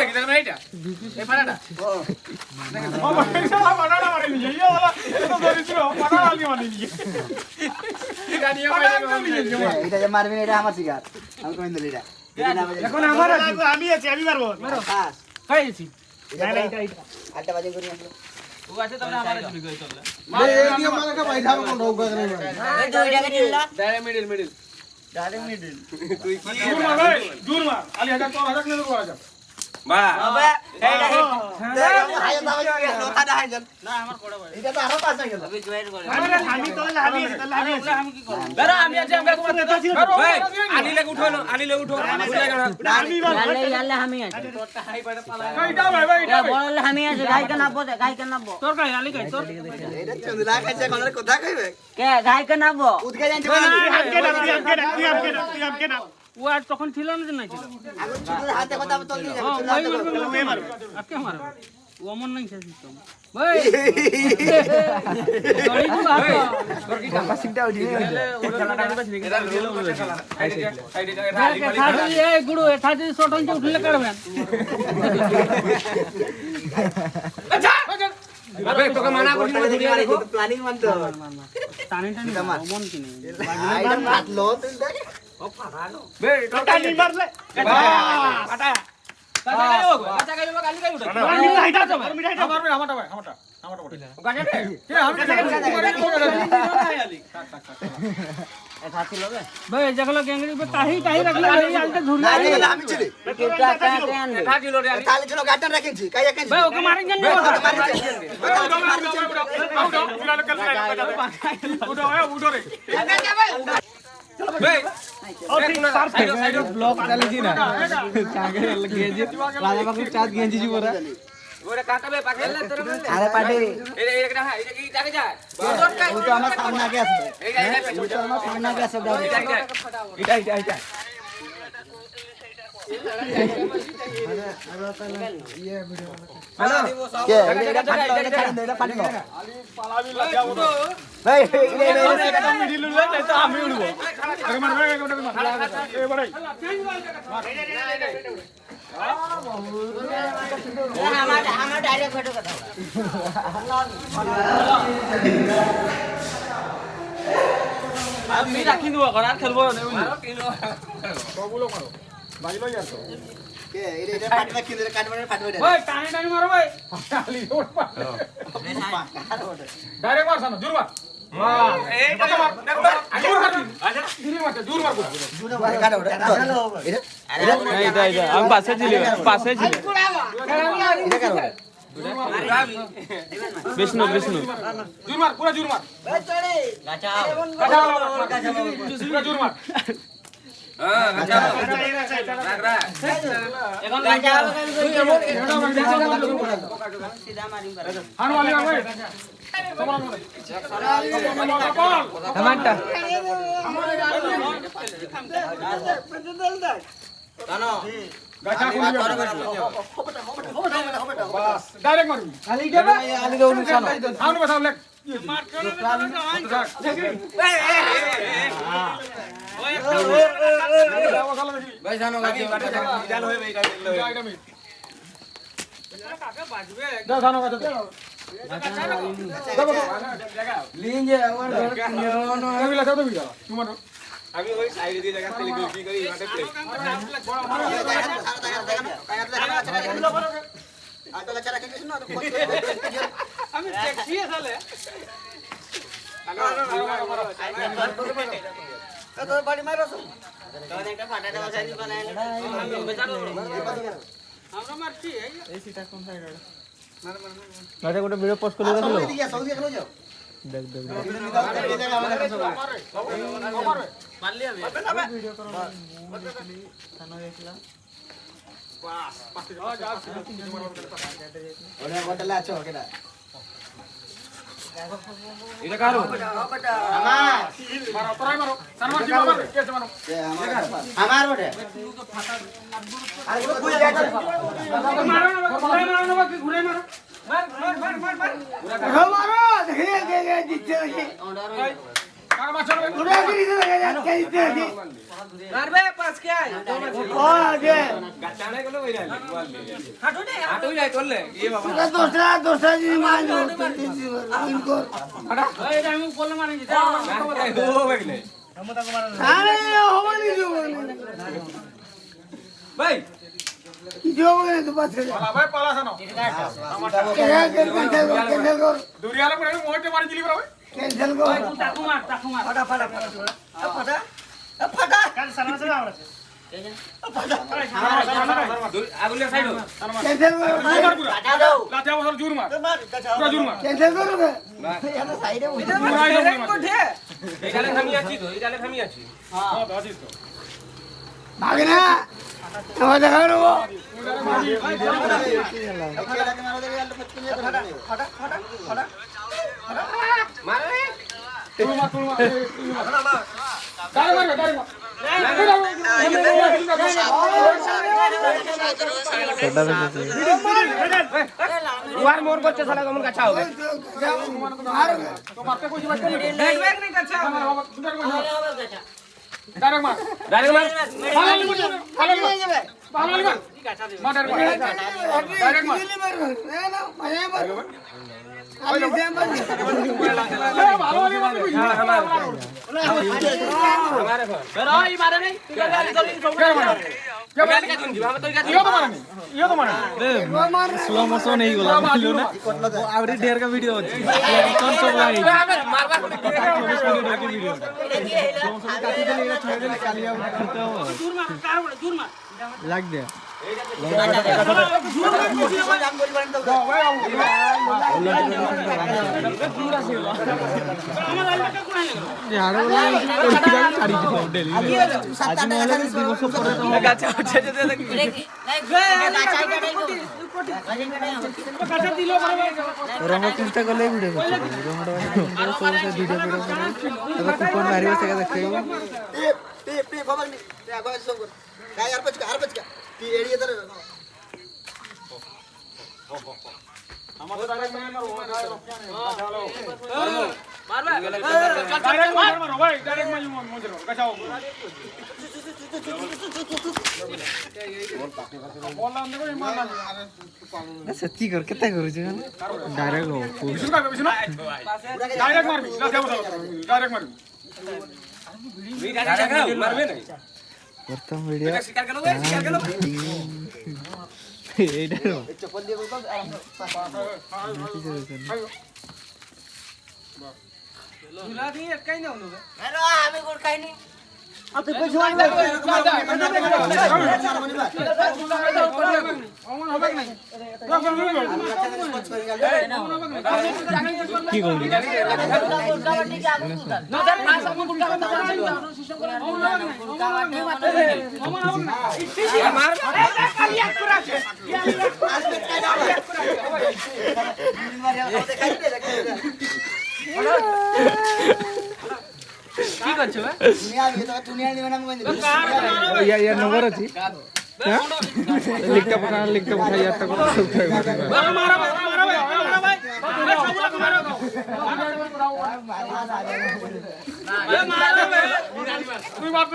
নাকি দেখো না এটা এই পাড়াটা ও পয়সা বানানা মারি নিয়ে ইয়া वाला এটা ধরিছিল বানানা আলি মারি নিয়ে এটা নিয়ে এটা যে মারবেন এটা আমার শিকার আমি কইন দিলি এটা এখন আমার আমি আছি আমি মারবো পাস খাইছি না না এটা আটটা বাজে করি আসলো ও আছে তোমরা আমারে চুরি করে চললা এই নিয়ে মারা কা বাইধা কোন রোগা করে এই দুইটাকে নিলা ডাইরেক্ট মিডল ডাইরেক্ট মিডল তুই কি জোর মার ভাই জোর মার আলি হাজার তো হাজার নিয়ে করা যাবে বা আবে এইটা হাই দাও লোটা না হাই না আমার কোড়া ভাই এটা তো আরো পাস হয়ে গেল আমি জয়েন করে আমি তো আমি কি করব বেরো আমি আছি আমরা তোমার ভাই আনিলে উঠো না আনিলে উঠো ভুলে গেল আমি মার ইয়ালে আমি আছে তোরটা হাই পাড়া পালা এইটা ভাই ভাই এটা বললে আমি আছে গাই কে নাবো গাই কে নাবো তোর কাই আলি কাই তোর এটা চন্দলা খাইছে কোন কথা কইবে কে গাই কে নাবো উঠকে জানছ আমকে না ও আর তখন ছিল না যে নাই ছিল আগুন চুলের হাতে কথা বল দিয়ে যাবে ওই মারবে আকে মারবে ও মন নাই সে সিস্টেম ভাই গড়ি তো হাত তোর কি বাবা সিংটা উঠি এটা রিয়েল খেলা সাইডে এটা আলি মারি থাকি এই গুড়ু এ থাকি শটন যে উঠলে কাটবেন আবে তোকে মানা করছি না ধরে দেখো প্ল্যানিং মানতে হবে টানি টানি মন কি নেই আইটা কাটলো তুই দেখ বে তোরটা নি মারলে কাটা কাটা গাইব গালি গাইব আমি হাইটা তো আমি হাইটা মারবে আমারটা ভাই আমারটা বটে গাজা কে আমি এ থাকি লবে ভাই যেগুলো গ্যাংরি पे কাহি কাহি রাখলে এই আলটা ঝুরি আমি ছিল কেটা কেন এটা দিল রে আলি তাহলে ছিল গাটন রাখেছি কাই রাখেছি ভাই ওকে মারেন জানি উঠো রে বে ব্লক চালিছি না চাগে গেঞ্জি রাজা বাবু চাঁদ গেঞ্জি জি পরা ওরে কাটাবে পাখেলে তোর বলে আরে পাটি এটা হ্যাঁ এটা কি জায়গা যায় ও তো আমার সামনে আগে আছে এই ও তো আমার সামনে আগে আছে এটা কে এটা পাটি না ভাই মিডিল উড়লে তাই তো আমি উড়বো আগে মার ভাই আগে মার এবারে আমার ডাইরেক্ট ফটো কথা আমি রাখি দেব আর খেলবো না সবগুলো মারো বাজিলো যাচ্ছে কে এটা পাটি না কিনে কাটবারে পাটি ওইটা ভাই টানি টানি মারো ভাই আলি ওঠ ডাইরেক্ট মার সামনে জোর মার এইটা মার জোর মার আচ্ছা জোর মার জুড়ে মার কাটা ওটা এটা আমি পাশে ছিলি এটা কাটো বিষ্ণু জোর মার পুরো জোর মার গাছাও পুরো জোর মার আচ্ছা রাখ রাখ এখন গাছাও সিধা মারিম হানো আলি ভাই তোমার আমারটা জানো গাছা কোন বাস ডাইরেক্ট মারবি আলি দেবে আলি দেব নিশানো সামনে বসাও লেখ ভাই জানো গাছি জাল হবে এটা দাও জানো কথা লিঞ্জে আমার ঘর আমি ওই সাইডে দিয়ে জায়গা খেলি কি করি মাঠে প্লে আমি দেখছি তাহলে আমরা মারছি এই সিটা কোন সাইডে আরে গোটে ভিডিও পোস্ট করে দিলো দেখ মারলি আমি ভিডিও করো থানা গেছিলাম ওরে হোটেলে আছো কেডা এটা কারো মারো তোরাই মারো সানমার জি মারো কেসে মারো আমার ওরে আর গুলো কই যাচ্ছে মারো না বাকি ঘুরে মারো মার দেখে দিচ্ছে কার মাছ চলবে মারবে পাঁচ কে আয় গাছানে গেল ওই রাইলে হাঁটু যাই করলে এ বাবা এই আমি বললে মারি দিতে ও বেগলে ভাই ভাই পালাছ না দুরিয়ালে পড়ে মোটে মারি দিলি ভাই ভাই তুই টাকু মার আগুলে সাইড লাঠি বছর জোর মার পুরো জোর মার এখানে থামি আছি তো এখানে থামি আছি হ্যাঁ দাজিস তো মারে তুই মার ডাইরেক্ট মার ওয়ার মোর করতে শালা কেমন কাছা হবে তো মারতে কইছি ভাই দেখবে না কাছা ডাইরেক্ট মার ডাইরেক্ট মার हमारे घर বেরো এই মারে নাই তুই গালি জলদি गाली का दूंगी हम तो गाली ইয়ে তো মানে স্লো মোশন এই গলা বুঝলো না আউরি ঢের কা ভিডিও আছে কোন সব লাগে मारवा ভিডিও স্লো মোশন কাটি দিলে এটা ছেড়ে দিলে কালিয়া করতে হবে জোর মার কার বলে জোর মার লাগ দে আমার লাইনটা কোন আইলো ঝাড়ু লাগা কারি দিও ডেলি আজ নহলে দিবস পরে তো गाचा उठे दे देखी কাটা দিলো মারবে রঙ্গ চিন্তা করলে ভিডিও করতে রঙ্গটা সব ভিডিও করে তবে কুপন মারিব সেটা দেখেও আমাদের ডাইরেক্ট মার মারবে ডাইরেক্ট মার ভাই ডাইরেক্ট মার মজে গাছাও বললাম দেখো ইমান না সত্যি কর কেতে করছ ডাইরেক্ট লো বিষ্ণু কাবে বিষ্ণু ডাইরেক্ট মারবি লাঠি বসাও ডাইরেক্ট মারবি गाली का मारबे नहीं প্রথম ভিডিও बेटा शिकार कर लो शिकार कर लो এইটা झूला दी कहीं ना होलो আমি কোন খাইনি অমন হবে না কি করলি কি করছো ইয়া নম্বর আছে লিখতে পাঠান লিখতে পাঠাই একটা কথা তুই মার